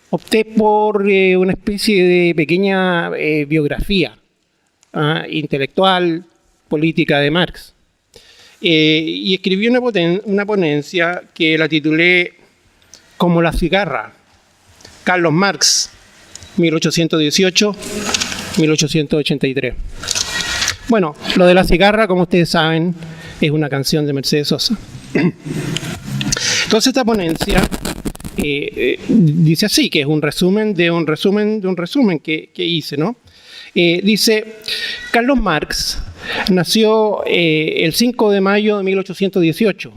Opté por una especie de pequeña biografía intelectual, política de Marx. Y escribí una ponencia que la titulé Como la cigarra, Carlos Marx, 1818-1883. Bueno, lo de la cigarra, como ustedes saben, es una canción de Mercedes Sosa. Entonces esta ponencia dice así, que es un resumen de un resumen que hice, ¿no? Dice, Carlos Marx nació el 5 de mayo de 1818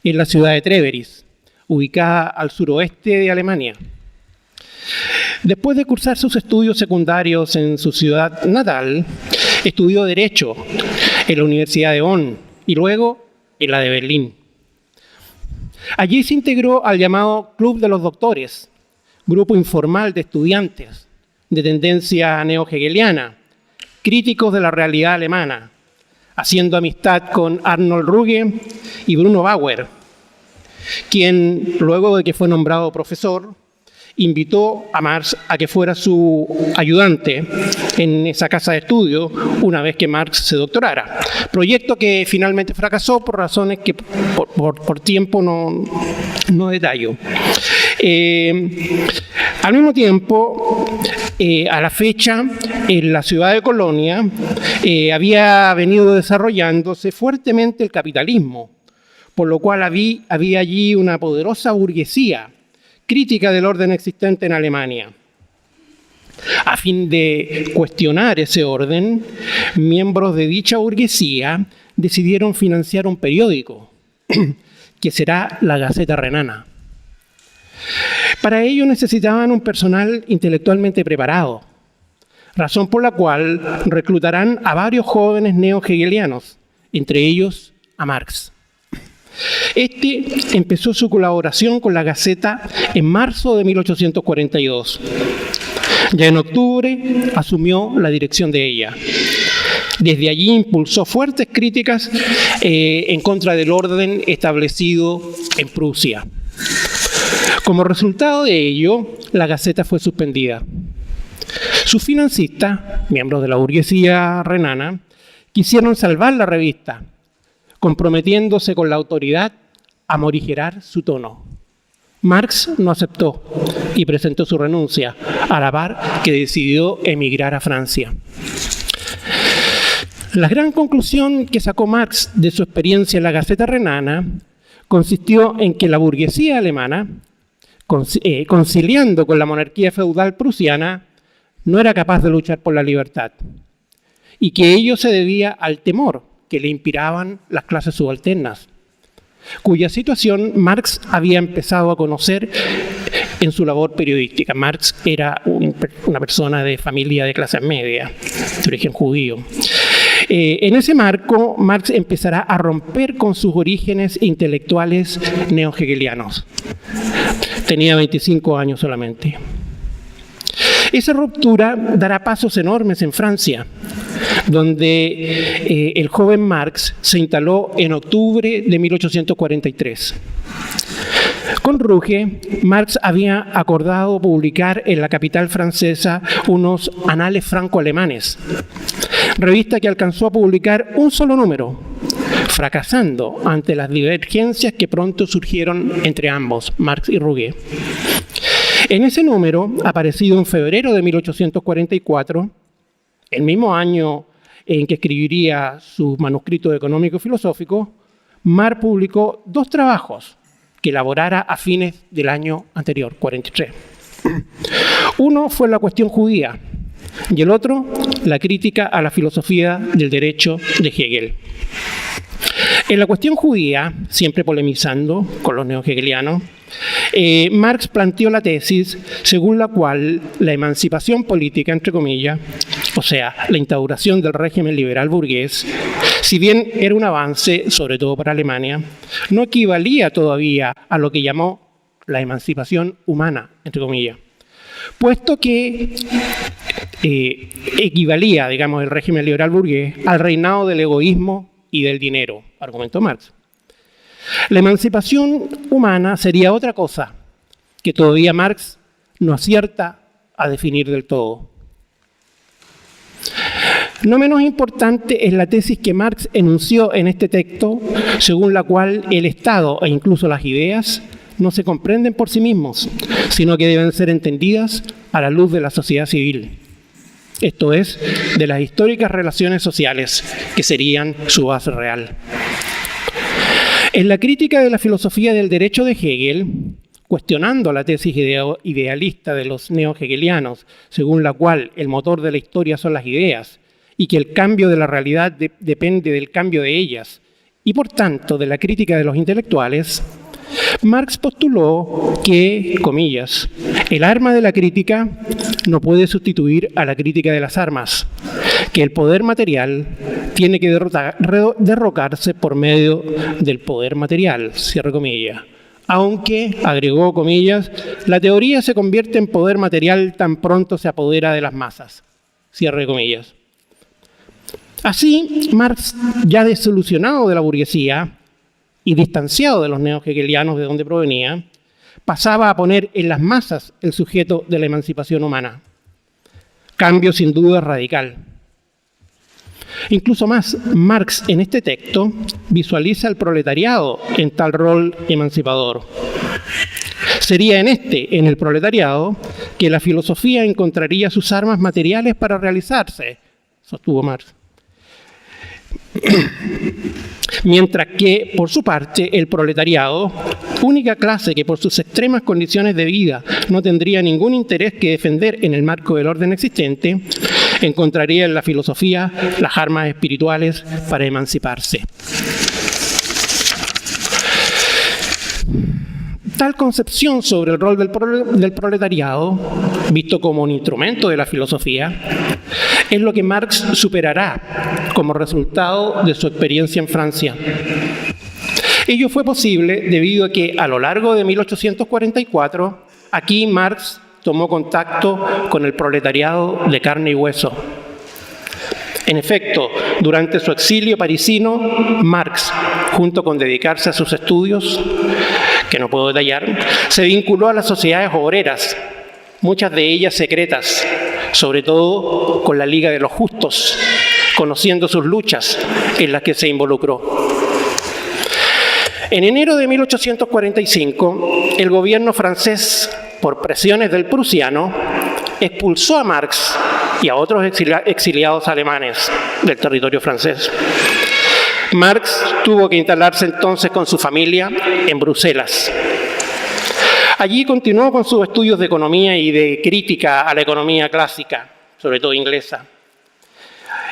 en la ciudad de Treveris, ubicada al suroeste de Alemania. Después de cursar sus estudios secundarios en su ciudad natal, estudió Derecho en la Universidad de Bonn y luego en la de Berlín. Allí se integró al llamado Club de los Doctores, grupo informal de estudiantes de tendencia neo-hegeliana, críticos de la realidad alemana, haciendo amistad con Arnold Ruge y Bruno Bauer, quien, luego de que fue nombrado profesor, invitó a Marx a que fuera su ayudante en esa casa de estudio una vez que Marx se doctorara. Proyecto que finalmente fracasó por razones que por tiempo no detallo. Al mismo tiempo, a la fecha, en la ciudad de Colonia había venido desarrollándose fuertemente el capitalismo, por lo cual había allí una poderosa burguesía crítica del orden existente en Alemania. A fin de cuestionar ese orden, miembros de dicha burguesía decidieron financiar un periódico, que será la Gaceta Renana. Para ello necesitaban un personal intelectualmente preparado, razón por la cual reclutarán a varios jóvenes neo-hegelianos, entre ellos a Marx. Este empezó su colaboración con la Gaceta en marzo de 1842. Ya en octubre asumió la dirección de ella. Desde allí impulsó fuertes críticas en contra del orden establecido en Prusia. Como resultado de ello, la Gaceta fue suspendida. Sus financistas, miembros de la burguesía renana, quisieron salvar la revista, comprometiéndose con la autoridad a morigerar su tono. Marx no aceptó y presentó su renuncia, a la par que decidió emigrar a Francia. La gran conclusión que sacó Marx de su experiencia en la Gaceta Renana consistió en que la burguesía alemana, conciliando con la monarquía feudal prusiana, no era capaz de luchar por la libertad, y que ello se debía al temor que le inspiraban las clases subalternas, cuya situación Marx había empezado a conocer en su labor periodística. Marx era una persona de familia de clase media, de origen judío. En ese marco, Marx empezará a romper con sus orígenes intelectuales neo-hegelianos. Tenía 25 años solamente. Esa ruptura dará pasos enormes en Francia, donde el joven Marx se instaló en octubre de 1843. Con Ruge, Marx había acordado publicar en la capital francesa unos anales franco-alemanes, revista que alcanzó a publicar un solo número, fracasando ante las divergencias que pronto surgieron entre ambos, Marx y Ruge. En ese número, aparecido en febrero de 1844, el mismo año en que escribiría su manuscrito económico-filosófico, Marx publicó dos trabajos que elaborara a fines del año anterior, 43. Uno fue la cuestión judía y el otro, la crítica a la filosofía del derecho de Hegel. En la cuestión judía, siempre polemizando con los neo-hegelianos, Marx planteó la tesis según la cual la emancipación política, entre comillas, o sea, la instauración del régimen liberal burgués, si bien era un avance, sobre todo para Alemania, no equivalía todavía a lo que llamó la emancipación humana, entre comillas, puesto que equivalía, digamos, el régimen liberal burgués al reinado del egoísmo y del dinero, argumentó Marx. La emancipación humana sería otra cosa que todavía Marx no acierta a definir del todo. No menos importante es la tesis que Marx enunció en este texto, según la cual el Estado e incluso las ideas no se comprenden por sí mismos, sino que deben ser entendidas a la luz de la sociedad civil. Esto es, de las históricas relaciones sociales, que serían su base real. En la crítica de la filosofía del derecho de Hegel, cuestionando la tesis idealista de los neo-hegelianos, según la cual el motor de la historia son las ideas y que el cambio de la realidad depende del cambio de ellas, y por tanto de la crítica de los intelectuales, Marx postuló que, comillas, el arma de la crítica no puede sustituir a la crítica de las armas, que el poder material tiene que derrocarse por medio del poder material, cierre comillas. Aunque, agregó comillas, la teoría se convierte en poder material tan pronto se apodera de las masas, cierre comillas. Así, Marx, ya desilusionado de la burguesía y distanciado de los neo-hegelianos de donde provenía, pasaba a poner en las masas el sujeto de la emancipación humana. Cambio sin duda radical. Incluso más, Marx en este texto visualiza al proletariado en tal rol emancipador. Sería en el proletariado, que la filosofía encontraría sus armas materiales para realizarse, sostuvo Marx. Mientras que, por su parte, el proletariado, única clase que por sus extremas condiciones de vida no tendría ningún interés que defender en el marco del orden existente, encontraría en la filosofía las armas espirituales para emanciparse. Tal concepción sobre el rol del proletariado, visto como un instrumento de la filosofía, es lo que Marx superará como resultado de su experiencia en Francia. Ello fue posible debido a que a lo largo de 1844, aquí Marx tomó contacto con el proletariado de carne y hueso. En efecto, durante su exilio parisino, Marx, junto con dedicarse a sus estudios, que no puedo detallar, se vinculó a las sociedades obreras, muchas de ellas secretas, sobre todo con la Liga de los Justos, conociendo sus luchas en las que se involucró. En enero de 1845, el gobierno francés, por presiones del prusiano, expulsó a Marx y a otros exiliados alemanes del territorio francés. Marx tuvo que instalarse entonces con su familia en Bruselas. Allí continuó con sus estudios de economía y de crítica a la economía clásica, sobre todo inglesa.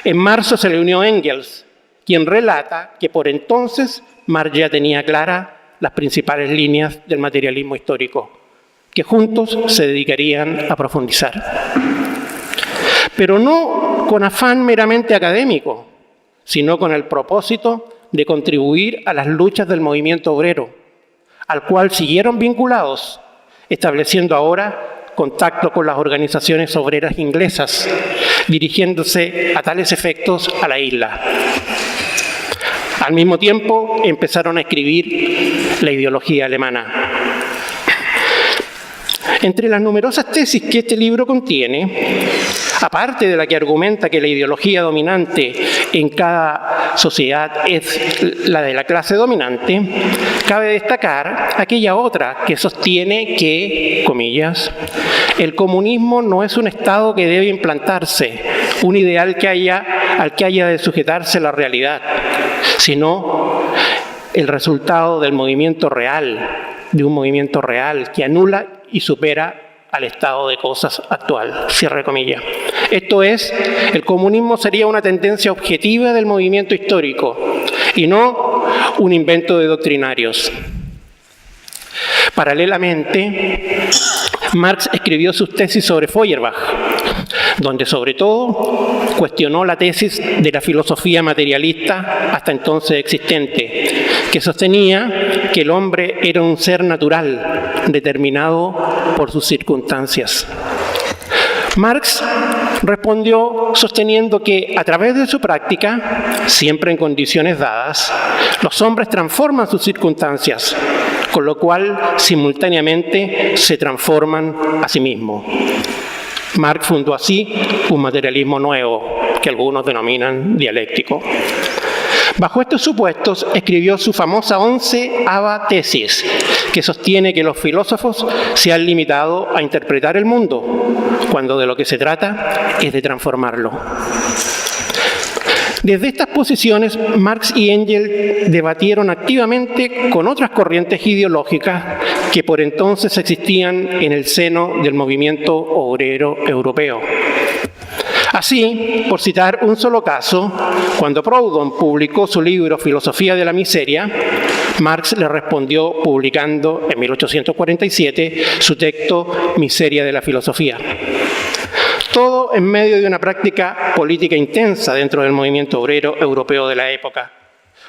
En marzo se le unió Engels, quien relata que por entonces Marx ya tenía claras las principales líneas del materialismo histórico, que juntos se dedicarían a profundizar. Pero no con afán meramente académico, sino con el propósito de contribuir a las luchas del movimiento obrero, al cual siguieron vinculados, estableciendo ahora contacto con las organizaciones obreras inglesas, dirigiéndose a tales efectos a la isla. Al mismo tiempo, empezaron a escribir la ideología alemana. Entre las numerosas tesis que este libro contiene, aparte de la que argumenta que la ideología dominante en cada sociedad es la de la clase dominante, cabe destacar aquella otra que sostiene que, comillas, el comunismo no es un Estado que debe implantarse, un ideal al que haya de sujetarse la realidad, sino el resultado del movimiento real, de un movimiento real que anula y supera al estado de cosas actual, cierre comillas. Esto es, el comunismo sería una tendencia objetiva del movimiento histórico y no un invento de doctrinarios. Paralelamente, Marx escribió sus tesis sobre Feuerbach, donde sobre todo cuestionó la tesis de la filosofía materialista hasta entonces existente, que sostenía que el hombre era un ser natural, determinado por sus circunstancias. Marx respondió sosteniendo que a través de su práctica, siempre en condiciones dadas, los hombres transforman sus circunstancias, con lo cual simultáneamente se transforman a sí mismos. Marx fundó así un materialismo nuevo, que algunos denominan dialéctico. Bajo estos supuestos, escribió su famosa 11ª tesis, que sostiene que los filósofos se han limitado a interpretar el mundo, cuando de lo que se trata es de transformarlo. Desde estas posiciones, Marx y Engels debatieron activamente con otras corrientes ideológicas que por entonces existían en el seno del movimiento obrero europeo. Así, por citar un solo caso, cuando Proudhon publicó su libro Filosofía de la miseria, Marx le respondió publicando en 1847 su texto Miseria de la filosofía. Todo en medio de una práctica política intensa dentro del movimiento obrero europeo de la época,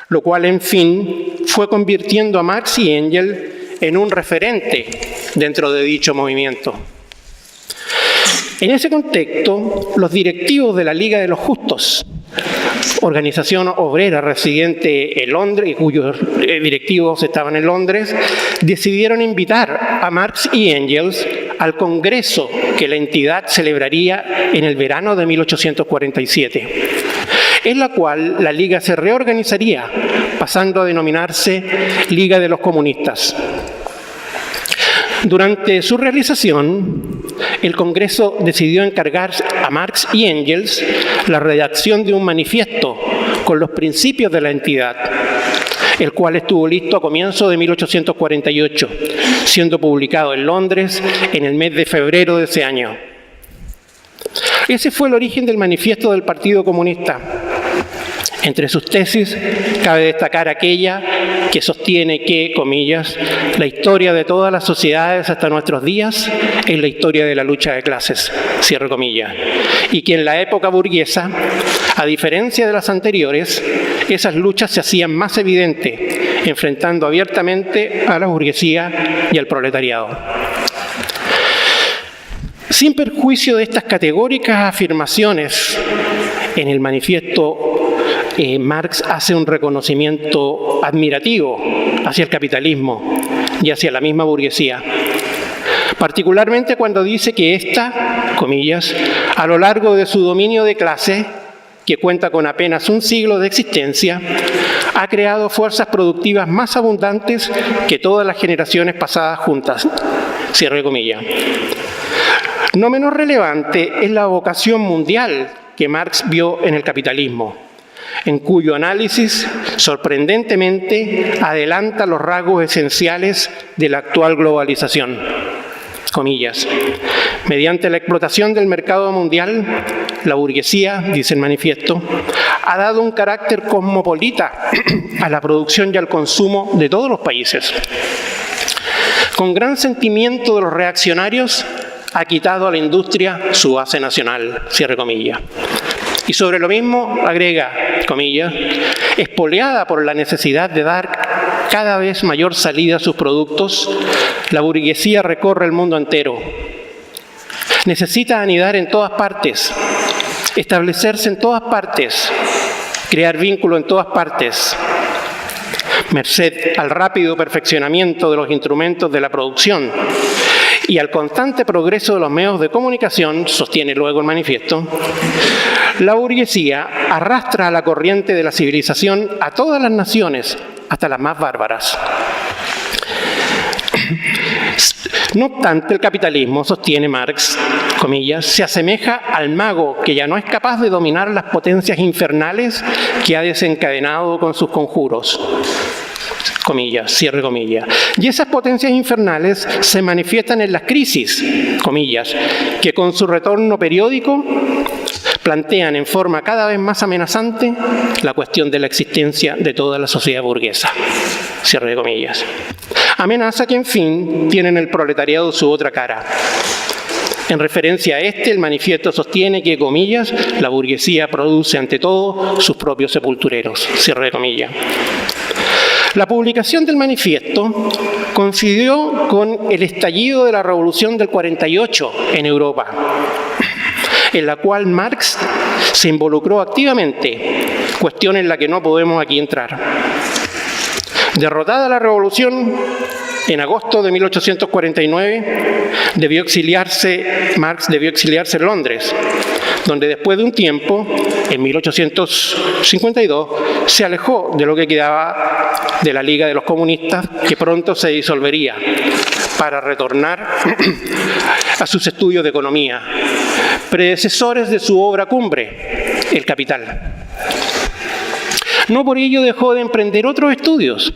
lo cual, en fin, fue convirtiendo a Marx y Engels en un referente dentro de dicho movimiento. En ese contexto, los directivos de la Liga de los Justos, organización obrera residente en Londres y cuyos directivos estaban en Londres, decidieron invitar a Marx y Engels al congreso que la entidad celebraría en el verano de 1847, en la cual la Liga se reorganizaría, pasando a denominarse Liga de los Comunistas. Durante su realización, el Congreso decidió encargar a Marx y Engels la redacción de un manifiesto con los principios de la entidad, el cual estuvo listo a comienzos de 1848, siendo publicado en Londres en el mes de febrero de ese año. Ese fue el origen del manifiesto del Partido Comunista. Entre sus tesis cabe destacar aquella que sostiene que, comillas, la historia de todas las sociedades hasta nuestros días es la historia de la lucha de clases, cierre comillas, y que en la época burguesa, a diferencia de las anteriores, esas luchas se hacían más evidentes, enfrentando abiertamente a la burguesía y al proletariado. Sin perjuicio de estas categóricas afirmaciones, en el manifiesto Marx hace un reconocimiento admirativo hacia el capitalismo y hacia la misma burguesía, particularmente cuando dice que ésta, comillas, a lo largo de su dominio de clase, que cuenta con apenas un siglo de existencia, ha creado fuerzas productivas más abundantes que todas las generaciones pasadas juntas, cierre comillas. No menos relevante es la vocación mundial que Marx vio en el capitalismo, en cuyo análisis, sorprendentemente, adelanta los rasgos esenciales de la actual globalización. Comillas. Mediante la explotación del mercado mundial, la burguesía, dice el manifiesto, ha dado un carácter cosmopolita a la producción y al consumo de todos los países. Con gran sentimiento de los reaccionarios, ha quitado a la industria su base nacional, cierre comillas. Y sobre lo mismo, agrega, comillas, espoleada por la necesidad de dar cada vez mayor salida a sus productos, la burguesía recorre el mundo entero. Necesita anidar en todas partes, establecerse en todas partes, crear vínculo en todas partes, merced al rápido perfeccionamiento de los instrumentos de la producción y al constante progreso de los medios de comunicación, sostiene luego el manifiesto, la burguesía arrastra a la corriente de la civilización a todas las naciones, hasta las más bárbaras. No obstante, el capitalismo, sostiene Marx, comillas, se asemeja al mago que ya no es capaz de dominar las potencias infernales que ha desencadenado con sus conjuros. Comillas, cierre comillas. Y esas potencias infernales se manifiestan en las crisis, comillas, que con su retorno periódico plantean en forma cada vez más amenazante la cuestión de la existencia de toda la sociedad burguesa. Cierre de comillas. Amenaza que, en fin, tiene en el proletariado su otra cara. En referencia a el manifiesto sostiene que, comillas, la burguesía produce ante todo sus propios sepultureros. Cierre de comillas. La publicación del manifiesto coincidió con el estallido de la Revolución del 48 en Europa. en la cual Marx se involucró activamente, cuestión en la que no podemos aquí entrar. Derrotada la revolución, en agosto de 1849, Marx debió exiliarse en Londres, donde después de un tiempo, en 1852, se alejó de lo que quedaba de la Liga de los Comunistas, que pronto se disolvería, para retornar a sus estudios de economía, predecesores de su obra cumbre, El Capital. No por ello dejó de emprender otros estudios.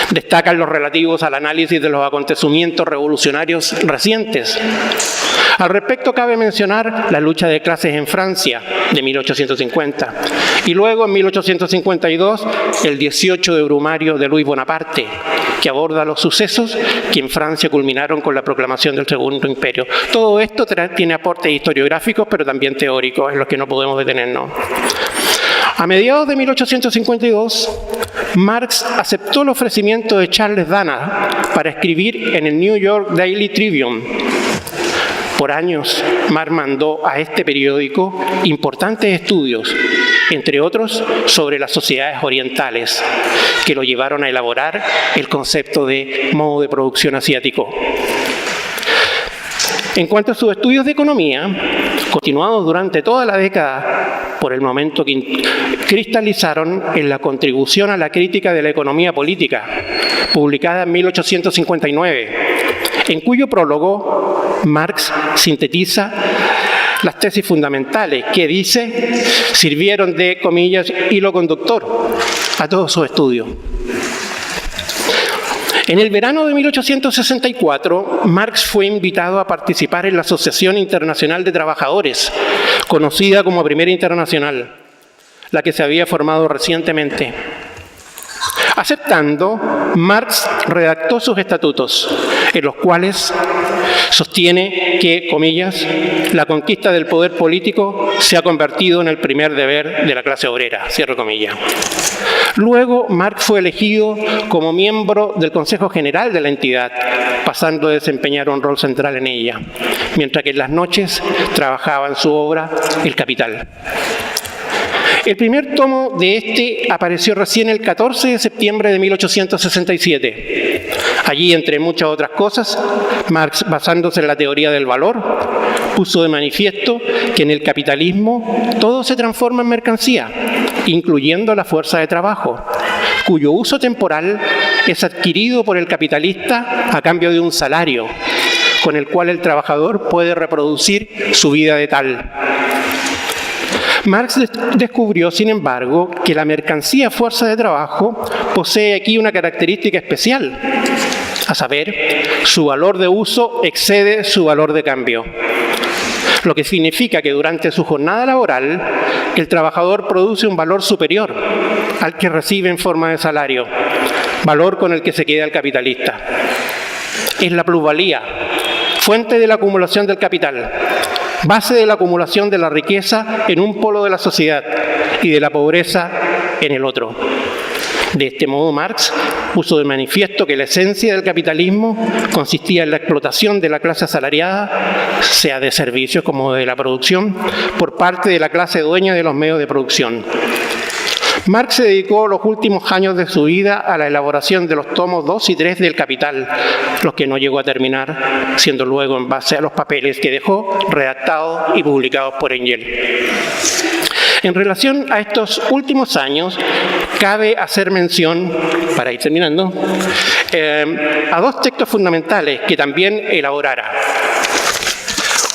Destacan los relativos al análisis de los acontecimientos revolucionarios recientes. Al respecto cabe mencionar la lucha de clases en Francia de 1850 y luego en 1852 el 18 de Brumario de Luis Bonaparte, que aborda los sucesos que en Francia culminaron con la proclamación del Segundo Imperio. Todo esto tiene aportes historiográficos, pero también teóricos, en los que no podemos detenernos. A mediados de 1852, Marx aceptó el ofrecimiento de Charles Dana para escribir en el New York Daily Tribune. Por años, Marx mandó a este periódico importantes estudios, entre otros sobre las sociedades orientales, que lo llevaron a elaborar el concepto de modo de producción asiático. En cuanto a sus estudios de economía, continuados durante toda la década, por el momento que cristalizaron en la contribución a la crítica de la economía política, publicada en 1859, en cuyo prólogo Marx sintetiza las tesis fundamentales que, dice, sirvieron de, comillas, hilo conductor a todo su estudio. En el verano de 1864, Marx fue invitado a participar en la Asociación Internacional de Trabajadores, conocida como Primera Internacional, la que se había formado recientemente. Aceptando, Marx redactó sus estatutos, en los cuales sostiene que, comillas, la conquista del poder político se ha convertido en el primer deber de la clase obrera, cierro comillas. Luego, Marx fue elegido como miembro del Consejo General de la entidad, pasando a desempeñar un rol central en ella, mientras que en las noches trabajaba en su obra El Capital. El primer tomo de este apareció recién el 14 de septiembre de 1867. Allí, entre muchas otras cosas, Marx, basándose en la teoría del valor, puso de manifiesto que en el capitalismo todo se transforma en mercancía, incluyendo la fuerza de trabajo, cuyo uso temporal es adquirido por el capitalista a cambio de un salario, con el cual el trabajador puede reproducir su vida de tal. Marx descubrió, sin embargo, que la mercancía fuerza de trabajo posee aquí una característica especial, a saber, su valor de uso excede su valor de cambio, lo que significa que durante su jornada laboral el trabajador produce un valor superior al que recibe en forma de salario, valor con el que se queda el capitalista. Es la plusvalía, fuente de la acumulación del capital, base de la acumulación de la riqueza en un polo de la sociedad y de la pobreza en el otro. De este modo, Marx puso de manifiesto que la esencia del capitalismo consistía en la explotación de la clase asalariada, sea de servicios como de la producción, por parte de la clase dueña de los medios de producción. Marx se dedicó los últimos años de su vida a la elaboración de los tomos 2 y 3 del Capital, los que no llegó a terminar, siendo luego en base a los papeles que dejó redactados y publicados por Engel. En relación a estos últimos años, cabe hacer mención, para ir terminando, a dos textos fundamentales que también elaborara.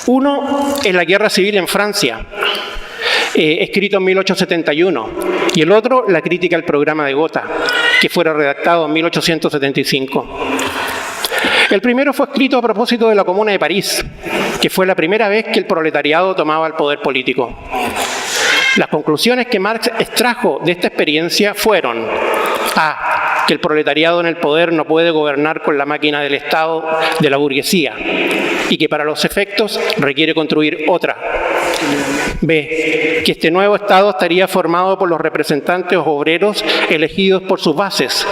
Uno es la Guerra Civil en Francia, escrito en 1871, y el otro, la crítica al programa de Gotha, que fuera redactado en 1875. El primero fue escrito a propósito de la Comuna de París, que fue la primera vez que el proletariado tomaba el poder político. Las conclusiones que Marx extrajo de esta experiencia fueron: A, que el proletariado en el poder no puede gobernar con la máquina del Estado de la burguesía y que para los efectos requiere construir otra. B, que este nuevo Estado estaría formado por los representantes obreros elegidos por sus bases,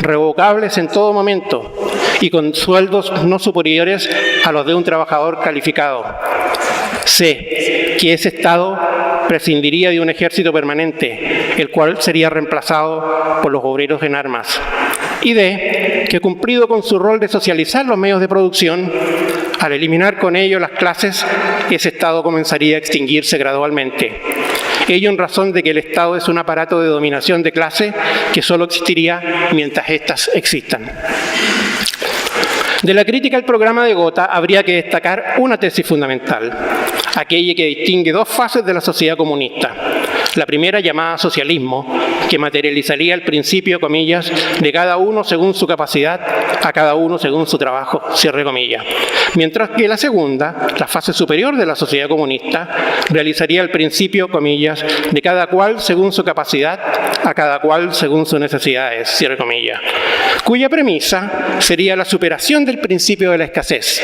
revocables en todo momento y con sueldos no superiores a los de un trabajador calificado. C, que ese Estado prescindiría de un ejército permanente, el cual sería reemplazado por los obreros en armas. Y D, que cumplido con su rol de socializar los medios de producción, al eliminar con ello las clases, ese Estado comenzaría a extinguirse gradualmente. Ello en razón de que el Estado es un aparato de dominación de clase que solo existiría mientras éstas existan. De la crítica al programa de Gotha habría que destacar una tesis fundamental, aquella que distingue dos fases de la sociedad comunista. La primera, llamada socialismo, que materializaría el principio, comillas, de cada uno según su capacidad, a cada uno según su trabajo, cierre comillas. Mientras que la segunda, la fase superior de la sociedad comunista, realizaría el principio, comillas, de cada cual según su capacidad, a cada cual según sus necesidades, cierre comillas, cuya premisa sería la superación del principio de la escasez,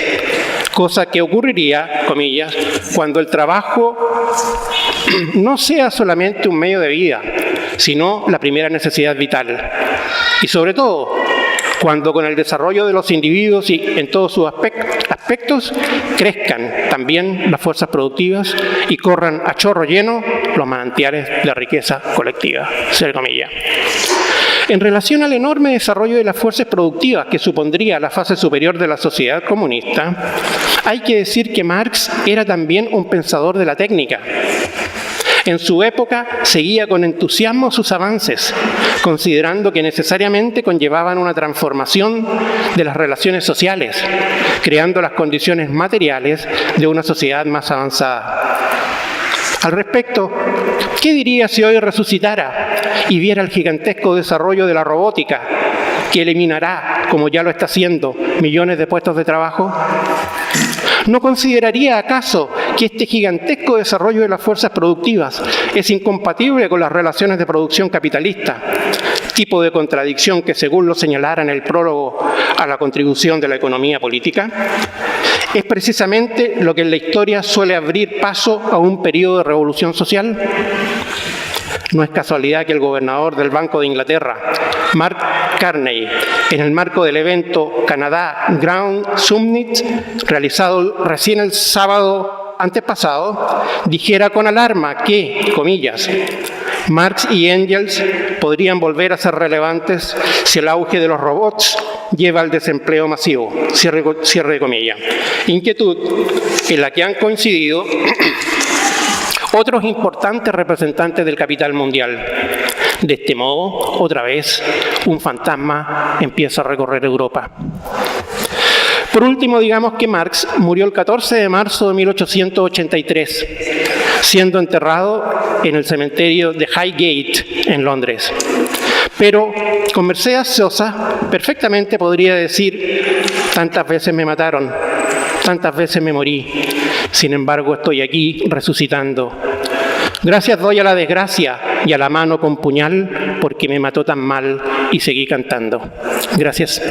cosa que ocurriría, comillas, cuando el trabajo no sea solamente un medio de vida, sino la primera necesidad vital. Y sobre todo, cuando con el desarrollo de los individuos y en todos sus aspectos crezcan también las fuerzas productivas y corran a chorro lleno los manantiales de riqueza colectiva, cierre comillas. En relación al enorme desarrollo de las fuerzas productivas que supondría la fase superior de la sociedad comunista, hay que decir que Marx era también un pensador de la técnica. En su época seguía con entusiasmo sus avances, considerando que necesariamente conllevaban una transformación de las relaciones sociales, creando las condiciones materiales de una sociedad más avanzada. Al respecto, ¿qué diría si hoy resucitara y viera el gigantesco desarrollo de la robótica, que eliminará, como ya lo está haciendo, millones de puestos de trabajo? ¿No consideraría acaso que este gigantesco desarrollo de las fuerzas productivas es incompatible con las relaciones de producción capitalista, tipo de contradicción que, según lo señalara en el prólogo a la contribución de la economía política? ¿Es precisamente lo que en la historia suele abrir paso a un periodo de revolución social? No es casualidad que el gobernador del Banco de Inglaterra, Mark Carney, en el marco del evento Canadá Grand Summit, realizado recién el sábado antepasado, dijera con alarma que, comillas, Marx y Engels podrían volver a ser relevantes si el auge de los robots lleva al desempleo masivo, cierre de comillas. Inquietud en la que han coincidido otros importantes representantes del capital mundial. De este modo, otra vez, un fantasma empieza a recorrer Europa. Por último, digamos que Marx murió el 14 de marzo de 1883, siendo enterrado en el cementerio de Highgate, en Londres. Pero con Mercedes Sosa perfectamente podría decir: tantas veces me mataron, tantas veces me morí, sin embargo estoy aquí resucitando. Gracias doy a la desgracia y a la mano con puñal porque me mató tan mal y seguí cantando. Gracias.